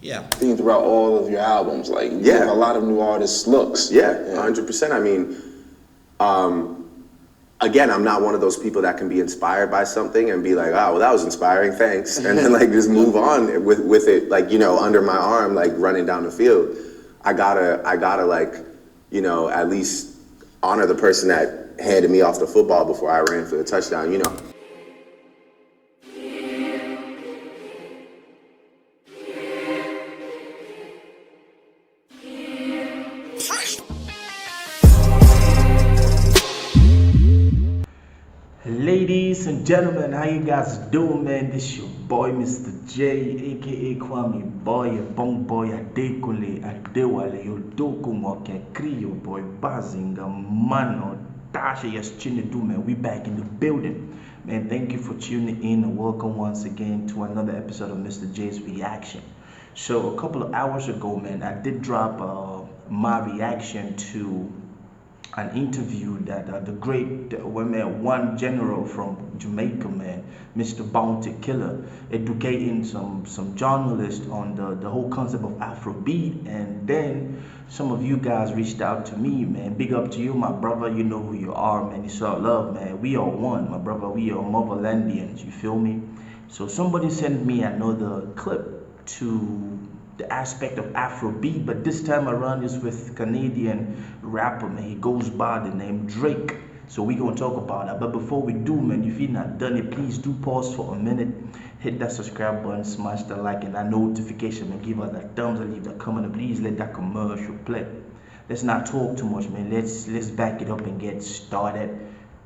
Yeah. theme throughout all of your albums. Like, you give a lot of new artists looks. Yeah, 100%. I mean, again, I'm not one of those people that can be inspired by something and be like, oh, well, that was inspiring, thanks. And then like just move on with it, like, you know, under my arm, like running down the field. I gotta like, you know, at least honor the person that handed me off the football before I ran for the touchdown, you know. Ladies and gentlemen, how you guys doing, man? This your boy Mr. J, aka Kwame Boy, Bong Boy, Adekule, Adewale, Yodoku Moke, Krio Boy, Bazinga, Mano, Tasha, Yaschinidu, man. We back in the building. Man, thank you for tuning in and welcome once again to another episode of Mr. J's Reaction. So a couple of hours ago, man, I did drop my reaction to an interview that the great one general from Jamaica, man, Mr. Bounty Killer, educating some journalists on the whole concept of Afrobeat. And then some of you guys reached out to me, man. Big up to you, my brother. You know who you are, man. It's all love, man. We are one, my brother. We are Motherlandians, you feel me? So somebody sent me another clip to the aspect of Afrobeat, but this time around is with Canadian rapper, man. He goes by the name Drake. So we're gonna talk about that. But before we do, man, if you're not done it, please do pause for a minute, hit that subscribe button, smash the like and that notification, and give us that thumbs and leave that comment, and please let that commercial play. Let's not talk too much, man. Let's back it up and get started.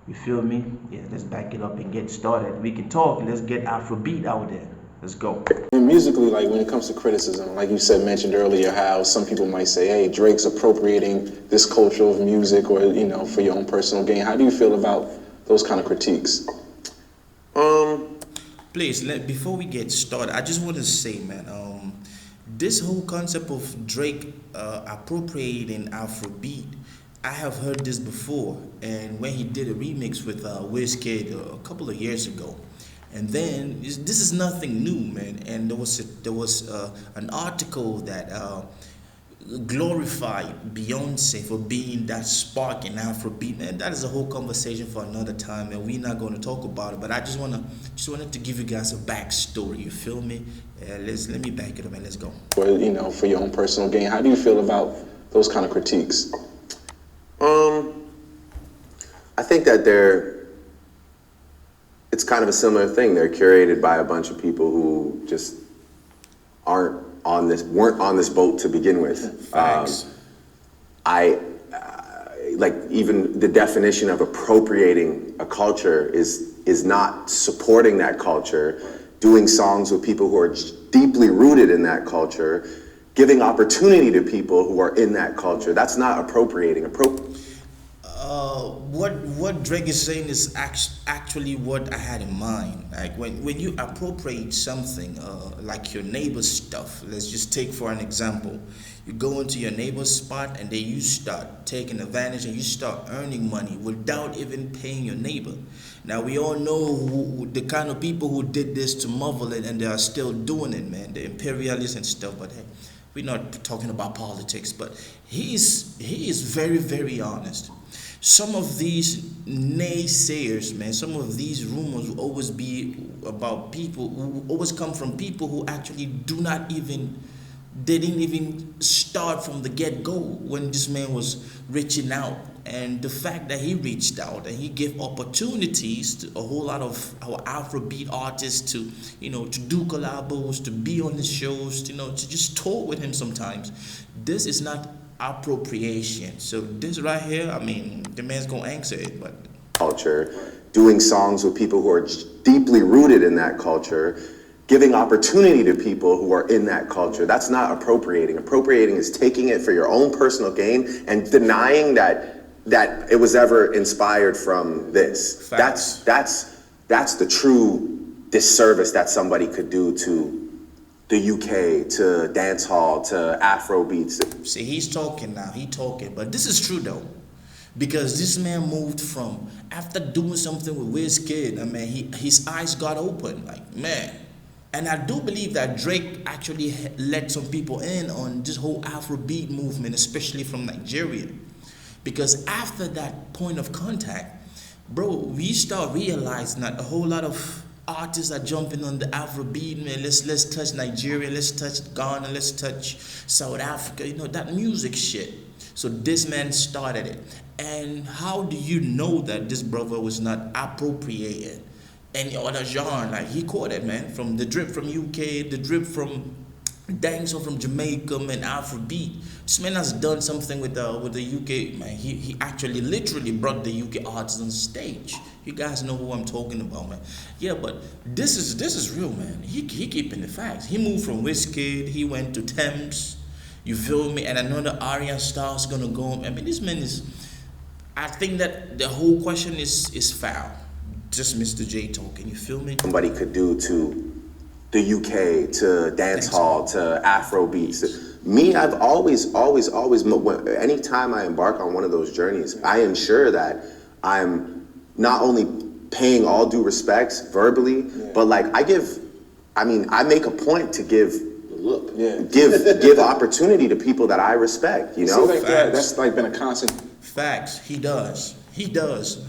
You feel me? Yeah, let's back it up and get started. We can talk. Let's get Afrobeat out there. Let's go. And musically, like when it comes to criticism, like you mentioned earlier, how some people might say, hey, Drake's appropriating this culture of music, or, you know, for your own personal gain. How do you feel about those kind of critiques? Please, before we get started, I just want to say, man, this whole concept of Drake appropriating Afrobeat, I have heard this before, and when he did a remix with Wizkid a couple of years ago. And then this is nothing new, man. And there was an article that glorified Beyonce for being that spark in Afrobeat, man. That is a whole conversation for another time, and we're not going to talk about it. But I just wanted to give you guys a backstory. You feel me? Let me back it up and let's go. For, you know, for your own personal gain, how do you feel about those kind of critiques? I think that it's kind of a similar thing. They're curated by a bunch of people who just weren't on this boat to begin with. Facts. Like even the definition of appropriating a culture is not supporting that culture, doing songs with people who are deeply rooted in that culture, giving opportunity to people who are in that culture. That's not appropriating. What Drake is saying is actually what I had in mind. Like when you appropriate something, like your neighbor's stuff. Let's just take for an example. You go into your neighbor's spot and then you start taking advantage and you start earning money without even paying your neighbor. Now we all know the kind of people who did this to Motherland, and they are still doing it, man. The imperialists and stuff. But hey, we're not talking about politics. But he is very, very honest. Some of these naysayers, man, some of these rumors will always be about people who always come from people who actually didn't even start from the get-go when this man was reaching out. And the fact that he reached out and he gave opportunities to a whole lot of our Afrobeat artists to, you know, to do collabos, to be on his shows, you know, to just talk with him sometimes. This is not appropriation. So this right here, I mean, the man's gonna answer it, but culture, doing songs with people who are deeply rooted in that culture, giving opportunity to people who are in that culture. That's not appropriating. Appropriating is taking it for your own personal gain and denying that it was ever inspired from this. Facts. That's the true disservice that somebody could do to the UK, to dancehall, to Afrobeats. See, he's talking now. But this is true though, because this man moved after doing something with Wizkid. I mean, his eyes got open. Like, man, And I do believe that Drake actually let some people in on this whole Afrobeat movement, especially from Nigeria. Because after that point of contact, bro, we start realizing that a whole lot of artists are jumping on the Afrobeat, man. Let's touch Nigeria, let's touch Ghana, let's touch South Africa, that music shit. So this man started it. And how do you know that this brother was not appropriating any other genre? Like, he caught it, man, from the drip from UK, the drip from dancehall from Jamaica, man, Afrobeat. This man has done something with the UK, man. He actually literally brought the UK artists on stage. You guys know who I'm talking about, man. Yeah, but this is real, man. He keeping the facts. He moved from Wizkid, he went to Thames, you feel me? And another Aryan star's gonna go. I mean, this man is, I think that the whole question is foul. Just Mr. J talking, you feel me? Somebody could do to the UK, to dancehall, to Afrobeats. Me, I've always, anytime I embark on one of those journeys, I ensure that I'm not only paying all due respects verbally, but like I make a point to give opportunity to people that I respect, you know? Like that's like been a constant. Facts. He does.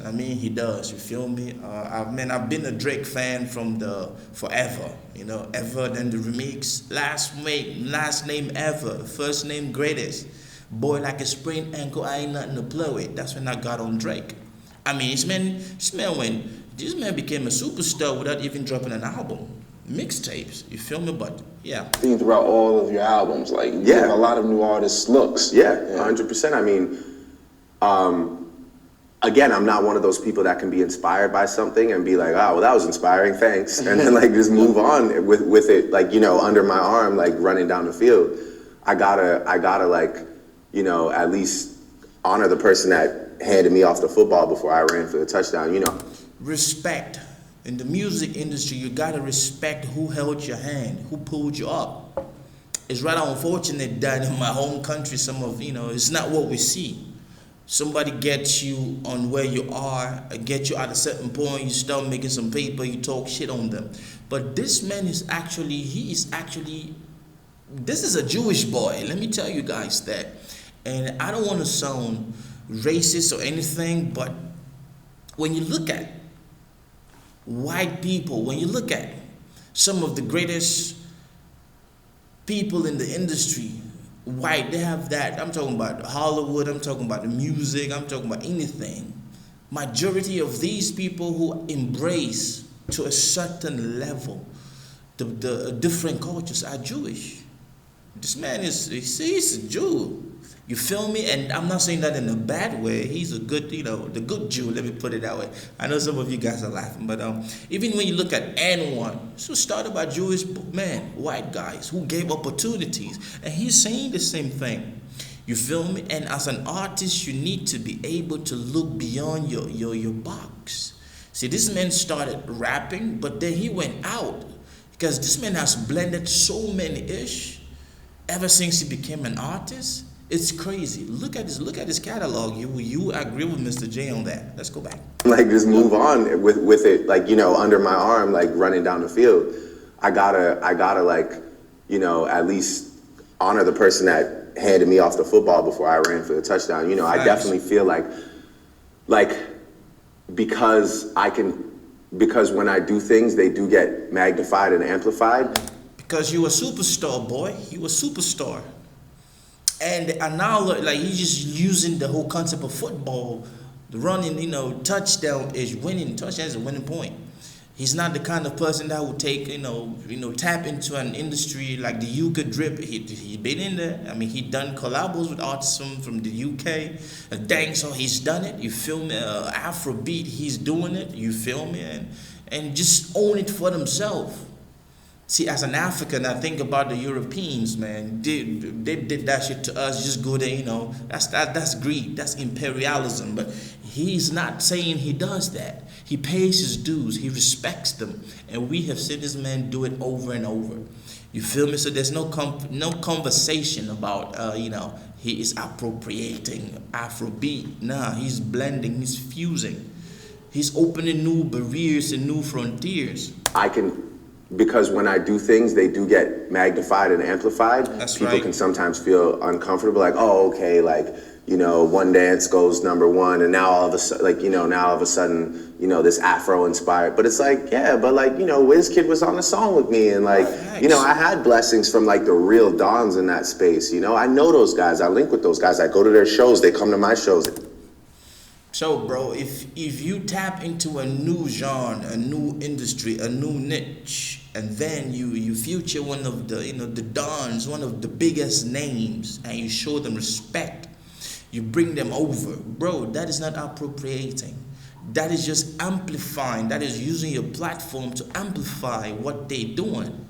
I mean, he does. You feel me? I've been a Drake fan from the forever. Ever, then the remix. Last name ever. First name greatest. Boy like a sprained ankle, I ain't nothing to play with. That's when I got on Drake. I mean, this man became a superstar without even dropping an album. Mixtapes. You feel me? But yeah. Theme throughout all of your albums, like you give a lot of new artists looks. Yeah, 100%. I mean, again, I'm not one of those people that can be inspired by something and be like, oh, well, that was inspiring, thanks. And then like just move on with it, like, under my arm, like running down the field. I gotta like, at least honor the person that handed me off the football before I ran for the touchdown, Respect. In the music industry, you gotta respect who held your hand, who pulled you up. It's rather unfortunate that in my home country, it's not what we see. Somebody gets you on where you are, get you at a certain point, you start making some paper, you talk shit on them. But this man is this is a Jewish boy, let me tell you guys that. And I don't want to sound racist or anything, but when you look at white people, when you look at some of the greatest people in the industry, white, they have that. I'm talking about Hollywood, I'm talking about the music, I'm talking about anything. Majority of these people who embrace to a certain level the different cultures are Jewish. This man he's a Jew. You feel me? And I'm not saying that in a bad way. He's a good, the good Jew, let me put it that way. I know some of you guys are laughing, but even when you look at N1, this was started by Jewish men, white guys who gave opportunities. And he's saying the same thing. You feel me? And as an artist, you need to be able to look beyond your box. See, this man started rapping, but then he went out. Because this man has blended so many ish ever since he became an artist. It's crazy. Look at his catalog. You agree with Mr. J on that? Let's go back. Like just move on with it, like under my arm, like running down the field. I gotta like at least honor the person that handed me off the football before I ran for the touchdown. I definitely feel like because when I do things, they do get magnified and amplified. Because you a superstar, boy. You a superstar. And now, like, he's just using the whole concept of football, the running, touchdown is winning. Touchdown is a winning point. He's not the kind of person that would take, tap into an industry like the UK drip. He been in there. I mean, he done collabos with artists from the UK. Dancehall, he's done it. You feel me? Afrobeat, he's doing it. You feel me? And just own it for themselves. See, as an African, I think about the Europeans, man. They did that shit to us. Just go there, That's greed. That's imperialism. But he's not saying he does that. He pays his dues. He respects them, and we have seen this man do it over and over. You feel me? So there's no conversation about he is appropriating Afrobeat. Nah, he's blending. He's fusing. He's opening new barriers and new frontiers. I can because when I do things, they do get magnified and amplified. That's People right. can sometimes feel uncomfortable, like, oh, okay, like, you know, one dance goes #1, and now all of a sudden, like, you know, now all of a sudden, you know, this Afro inspired. But it's like, yeah, but like, you know, WizKid was on the song with me, and like, you know, I had blessings from like the real dons in that space. You know, I know those guys. I link with those guys. I go to their shows. They come to my shows. So, bro, if you tap into a new genre, a new industry, a new niche, and then you feature one of the, you know, the dons, one of the biggest names, and you show them respect, you bring them over, bro, that is not appropriating. That is just amplifying. That is using your platform to amplify what they're doing.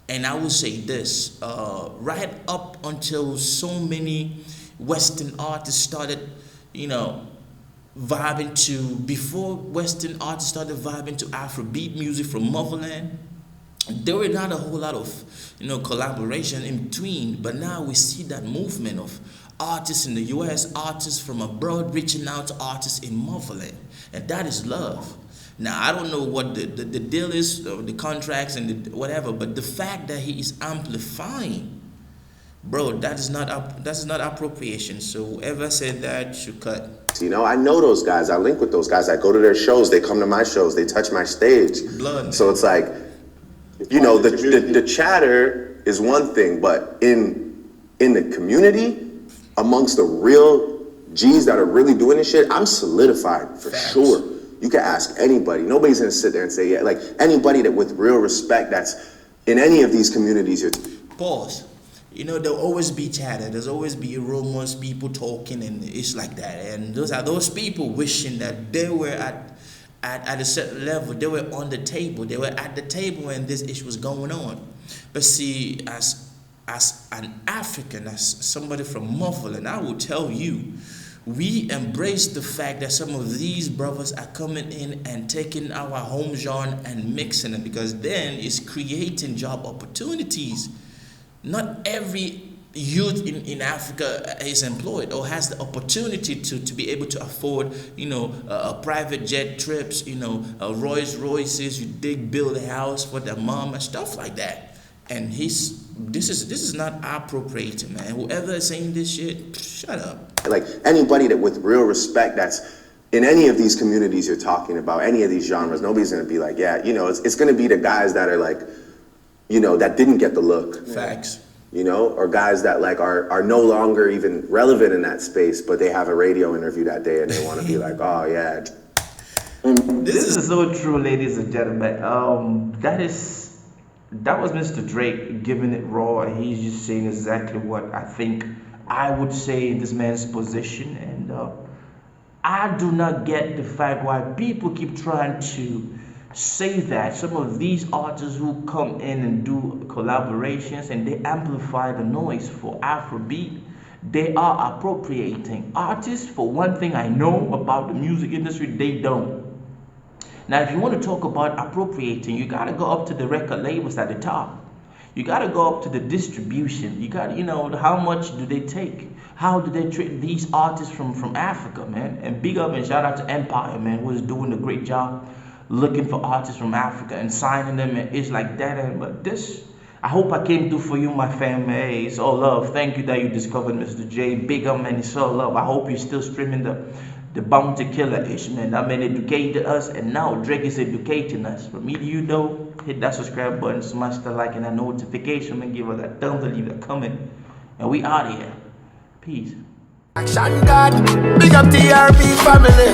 And I will say this, right up until so many Western artists started, you know, vibing to, before Western artists started vibing to AfroBeat music from Motherland, there were not a whole lot of, you know, collaboration in between. But now we see that movement of artists in the US, artists from abroad reaching out to artists in Motherland, and that is love. Now I don't know what the deal is, the contracts and the whatever, but the fact that he is amplifying, bro, that is not appropriation. So whoever said that should cut. You know, I know those guys. I link with those guys. I go to their shows. They come to my shows. They touch my stage. Blood. So it's like, you know, the chatter is one thing, but in the community, amongst the real G's that are really doing this shit, I'm solidified for sure. You can ask anybody. Nobody's gonna sit there and say, yeah, like anybody that with real respect that's in any of these communities. Pause. You know, there'll always be chatter. There's always be rumors, people talking, and it's like that. And those are those people wishing that they were at a certain level. They were on the table. They were at the table when this issue was going on. But see, as an African, as somebody from Motherland, I will tell you, we embrace the fact that some of these brothers are coming in and taking our home genre and mixing it, because then it's creating job opportunities. Not every youth in Africa is employed or has the opportunity to be able to afford, you know, private jet trips, you know, Rolls Royces, you build a house for their mom and stuff like that. And this is not appropriating, man. Whoever is saying this shit, shut up. Like anybody that with real respect that's in any of these communities you're talking about, any of these genres, nobody's gonna be like, yeah, you know, it's gonna be the guys that are like, you know, that didn't get the look. Facts. You know, or guys that like are no longer even relevant in that space, but they have a radio interview that day and they want to be like, oh yeah. This is so true, ladies and gentlemen. That was Mr. Drake giving it raw, and he's just saying exactly what I think I would say in this man's position. And I do not get the fact why people keep trying to say that some of these artists who come in and do collaborations and they amplify the noise for Afrobeat, they are appropriating. Artists, for one thing I know about the music industry, they don't. Now, if you want to talk about appropriating, you got to go up to the record labels at the top. You got to go up to the distribution. You got to, you know, how much do they take? How do they treat these artists from Africa, man? And big up and shout out to Empire, man, who is doing a great job looking for artists from Africa and signing them, and it's like that. But this, I hope I came through for you, my fam. Hey, it's all love. Thank you that you discovered Mr. J. Big up, man. It's all love. I hope you're still streaming the Bounty Killer-ish, man. That man educated us, and now Drake is educating us. From me to you, though, hit that subscribe button, smash the like and that notification, and give us that thumb to leave a comment. And we out of here. Peace. Action God, big up TRB family.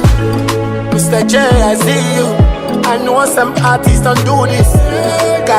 Mr. J, I see you. I know some artists don't do this. God